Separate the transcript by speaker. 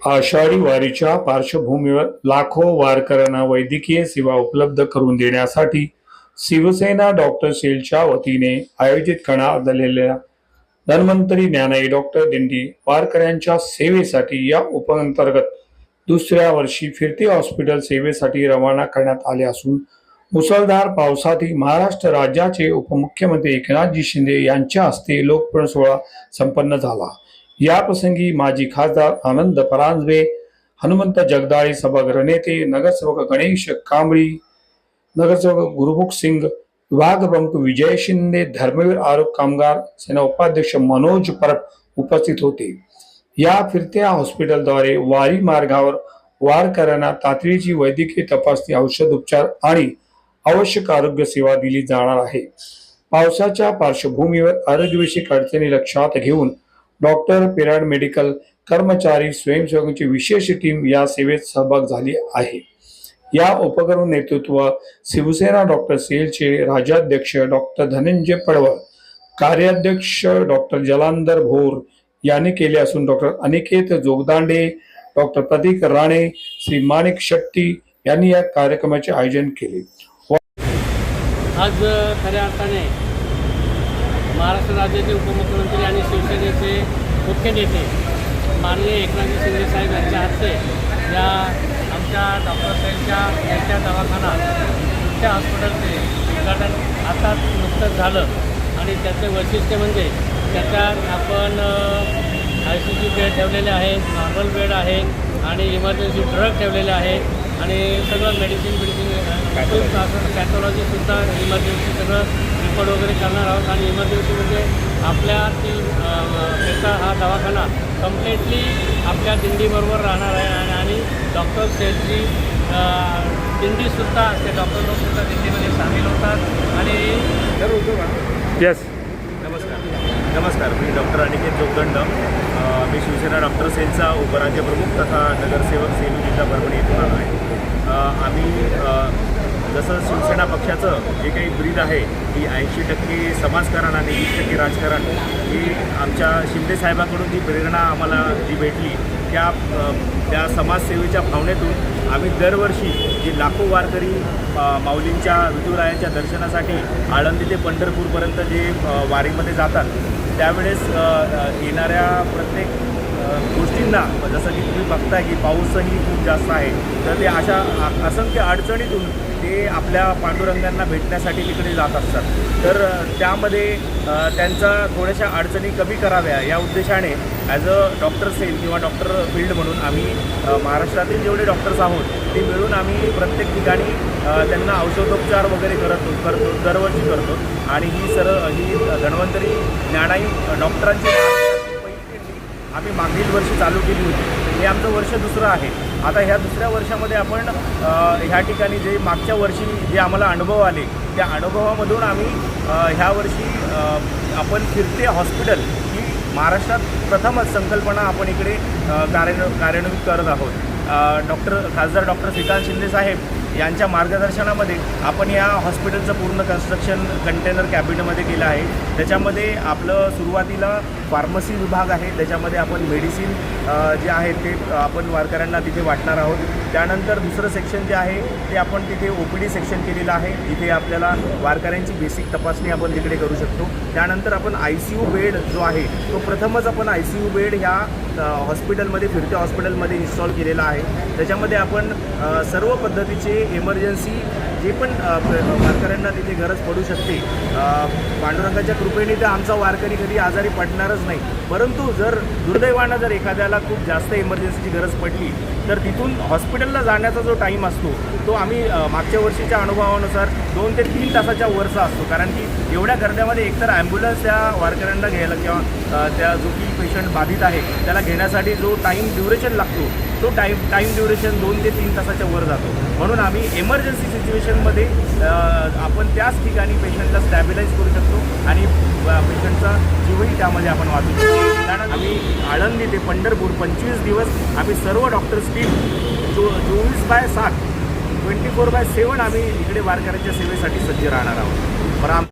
Speaker 1: आषाढी वारीच्या पार्श्वभूमीवर लाखो वारकऱ्यांना वैद्यकीय सेवा उपलब्ध करून देण्यासाठी शिवसेना डॉक्टर सेलच्या वतीने आयोजित करण्यात आलेल्या धन्वंतरी ज्ञानाई डॉक्टर दिंडी वारकऱ्यांच्या सेवेसाठी या उपअंतर्गत दुसऱ्या वर्षी फिरते हॉस्पिटल सेवेसाठी रवाना करण्यात आले असून मुसळधार पावसातही महाराष्ट्र राज्याचे उपमुख्यमंत्री एकनाथजी शिंदे यांच्या हस्ते लोकपर्व सोहळा संपन्न झाला। या प्रसंगी माजी खासदार आनंद परांजपे, हनुमंत जगदाळे, सभागृह नेते नगरसेवक गणेश कांबळी, नगरसेवक गुरुमुख सिंग, विभाग प्रमुख विजय शिंदे, धर्मवीर आरोग्य कामगार सेना उपाध्यक्ष मनोज परब उपस्थित होते। या फिरत्या हॉस्पिटलद्वारे वारी मार्गावर वारकऱ्यांना तातडीची वैद्यकीय तपासणी, औषध उपचार आणि आवश्यक आरोग्य सेवा दिली जाणार आहे। पावसाच्या पार्श्वभूमीवर आरोग्यविषयक अडचणी लक्षात घेऊन डॉक्टर, पॅरामेडिकल कर्मचारी, स्वयंसेवकांची विशेष टीम या सेवेत सहभाग झाली आहे। या उपक्रम नेतृत्व शिवसेना डॉक्टर सेलचे राज्याध्यक्ष डॉक्टर धनंजय पडवळ, कार्याध्यक्ष डॉक्टर जलांधर भोर यांनी केले असून डॉक्टर अनिकेत जोगदांडे, डॉक्टर प्रतीक राणे, श्री माणिक शेट्टी यांनी या कार्यक्रमाचे आयोजन केले।
Speaker 2: आज खऱ्या अर्थाने महाराष्ट्र राज्याचे उपमुख्यमंत्री आणि शिवसेनेचे मुख्य नेते माननीय एकनाथजी शिंदे साहेब यांच्या हस्ते या आमच्या डॉक्टर सेलच्या यांच्या दवाखाना त्या हॉस्पिटलचे उद्घाटन आता नुकतंच झालं आणि त्याचे वैशिष्ट्य म्हणजे त्याच्यात आपण ICU बेड ठेवलेले आहेत, नॉर्मल बेड आहे आणि इमर्जन्सी ड्रग ठेवलेले आहे आणि सगळं मेडिसिन पॅथॉलॉजीसुद्धा इमर्जन्सी सगळं रिपोर्ट वगैरे करणार आहोत आणि इमर्जन्सी म्हणजे आपल्या त्याचा हा दवाखाना कम्प्लिटली आपल्या दिंडीबरोबर राहणार आहे आणि डॉक्टर सेलची दिंडीसुद्धा असते, डॉक्टर लोकसुद्धा दिंडीमध्ये सामील होतात आणि
Speaker 1: यस
Speaker 3: नमस्कार, मी डॉक्टर अनिकेत जोगदंड, मी शिवसेना डॉक्टर सेलचा उपराज्यप्रमुख तथा नगरसेवक सेलू जिल्हा परभणी येथून आलो आहे। आम्ही जसं शिवसेना पक्षाचं जे काही ब्रीद आहे की 80% समाजकारण आणि 20% राजकारण, ही आमच्या शिंदे साहेबांकडून जी प्रेरणा आम्हाला जी भेटली त्या समाजसेवेच्या भावनेतून आम्ही दरवर्षी जे लाखो वारकरी माऊलींच्या विठुरायाच्या दर्शनासाठी आळंदी ते पंढरपूरपर्यंत जे वारीमध्ये जातात त्यावेळेस येणाऱ्या प्रत्येक गोष्टींना, जसं की तुम्ही बघताय की पाऊसही खूप जास्त आहे, तर ते अशा असंख्य अडचणीतून ते आपल्या पांडुरंगांना भेटण्यासाठी तिकडे जात असतात। तर त्यामध्ये त्यांचा थोड्याशा अडचणी कमी कराव्या या उद्देशाने ॲज अ डॉक्टर सेल किंवा डॉक्टर फील्ड म्हणून आम्ही महाराष्ट्रातील जेवढे डॉक्टर्स आहोत ते मिळून आम्ही प्रत्येक ठिकाणी त्यांना औषधोपचार वगैरे करतो, दरवर्षी करतो आणि ही धन्वंतरी ज्ञानाई डॉक्टरांची आम्ही मागील वर्षी चालू केली होती। हे आमचं वर्ष दुसरं आहे। आता ह्या दुसऱ्या वर्षामध्ये आपण ह्या ठिकाणी जे मागच्या वर्षी जे आम्हाला अनुभव आले त्या अनुभवामधून आम्ही ह्या वर्षी आपण फिरते हॉस्पिटल ही महाराष्ट्रात प्रथमच संकल्पना आपण इकडे कार्यान्वित करत आहोत। खासदार डॉक्टर श्रीकांत शिंदे साहेब यांच्या मार्गदर्शनामध्ये आपण या हॉस्पिटलचं पूर्ण कन्स्ट्रक्शन कंटेनर कॅबिनमध्ये केलं आहे। त्याच्यामध्ये आपलं सुरुवातीला फार्मसी विभाग आहे, त्याच्यामध्ये आपण मेडिसिन जे आहेत ते आपण वारकऱ्यांना तिथे वाटणार आहोत। त्यानंतर दुसरं सेक्शन जे आहे ते आपण तिथे OPD सेक्शन केलेलं आहे, जिथे आपल्याला वारकऱ्यांची बेसिक तपासणी आपण तिकडे करू शकतो। त्यानंतर आपण ICU बेड जो आहे तो प्रथमच आपण ICU बेड ह्या हॉस्पिटलमध्ये, फिरत्या हॉस्पिटलमध्ये इन्स्टॉल केलेला आहे। त्याच्यामध्ये आपण सर्व पद्धतीचे इमर्जन्सी जे पण वारकऱ्यांना तिथे गरज पडू शकते, पांडुरंगाच्या कृपेने तर आमचा वारकरी कधी आजारी पडणारच नाही, परंतु जर दुर्दैवानं जर एखाद्याला खूप जास्त इमर्जन्सीची गरज पडली तर तिथून हॉस्पिटलला जाण्याचा जो टाईम असतो तो आम्ही मागच्या वर्षीच्या अनुभवानुसार 2 ते 3 तासाच्या वरचा असतो, कारण की एवढ्या गर्द्यामध्ये एकतर ॲम्ब्युलन्स त्या वारकऱ्यांना घ्यायला किंवा त्या जो की पेशंट बाधित आहे त्याला घेण्यासाठी जो टाईम ड्युरेशन लागतो तो टाईम ड्युरेशन 2 ते 3 तासाच्या वर जातो। म्हणून आम्ही इमर्जन्सी सिच्युएशनमध्ये आपण त्याच ठिकाणी पेशंटला स्टॅबिलाइज करू शकतो आणि पेशंटचा जीवही त्यामध्ये आपण वाचू शकतो। त्यानंतर आम्ही आळंदी ते पंढरपूर 25 दिवस आम्ही सर्व डॉक्टर्स टीम 24/7 24/7 आम्ही इकडे वारकऱ्यांच्या सेवेसाठी सज्ज राहणार आहोत।